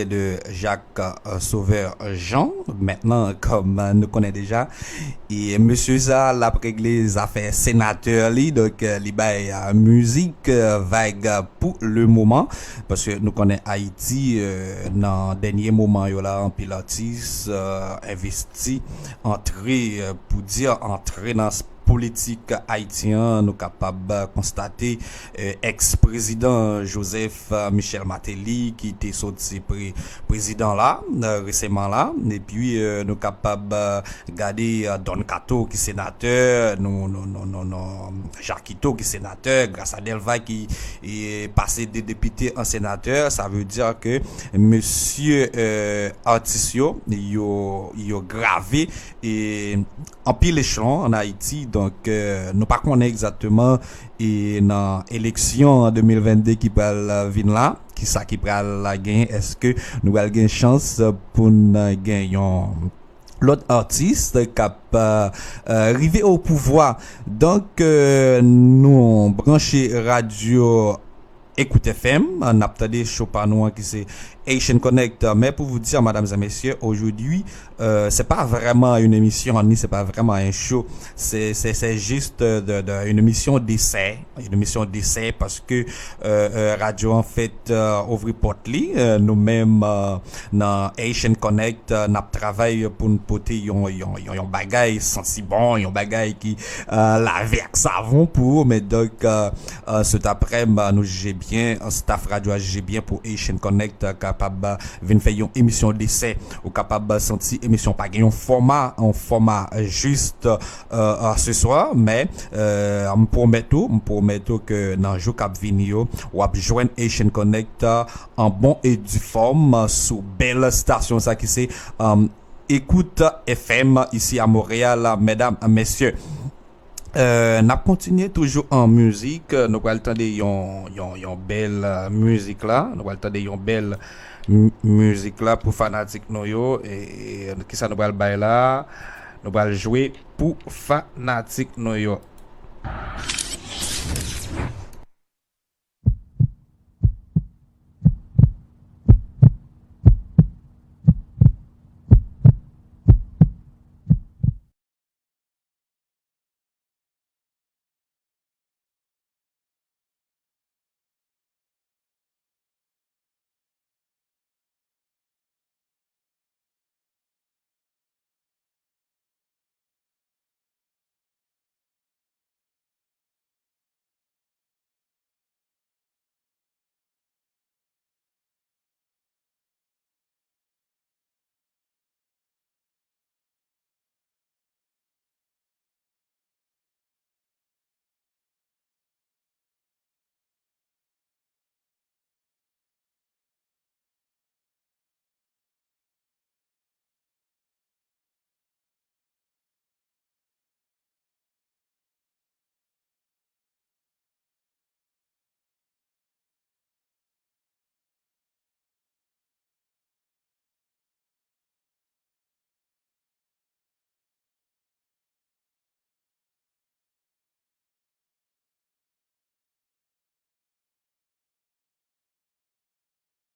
De Jacques Sauveur Jean, maintenant comme nous connaissons déjà, et monsieur ça l'a réglé les affaires sénateur li, donc li bay musique vague pour le moment parce que nous connaissons Haïti dans dernier moment yo là en pilatis investi entrer pour dire entrer dans politique haïtien, nous capables de constater ex-président Joseph Michel Martelly qui était sorti président là récemment là, et puis nous capables de regarder Don Cato qui sénateur, nous Jacquito qui sénateur, grâce à Delva qui est passé des députés en sénateur. Ça veut dire que monsieur Artisio yo gravé et en pile échelon en Haïti. Donc nous pas connaît exactement et dans élection en 2022 qui va venir là qui ça qui va la gagner, est-ce que nous allons gagner chance pour gagner l'autre artiste qui arrivé au pouvoir. Donc nous branché radio Écoute FM, on a entendu Chopin qui c'est Haitian Connect. Mais pour vous dire, mesdames et messieurs, aujourd'hui, c'est pas vraiment une émission, ni c'est pas vraiment un show. C'est juste une émission d'essai. Une émission d'essai parce que, radio, en fait, ouvre porte nous-mêmes, dans Haitian Connect, n'a travaillé pour nous porter yon bagay sensi bon, yon bagay qui, laver avec savon pour, mais donc, cet après-midi, nous j'ai bien, un staff radio j'ai bien pour Haitian Connect, capable venir faire une émission d'essai ou capable sentir émission pas un format juste ce soir, mais me promet tout que dans jour cap venir ou a joindre Haitian Connect en bon et due forme sous belle station ça qui c'est Écoute FM ici à Montréal, mesdames et messieurs. N'a continué toujours en musique, nous allons entendre yon belle musique là, nous allons entendre yon belle musique là pour fanatique nous yo, et qui ça nous allons bailler là, nous allons jouer pour fanatique nous yo.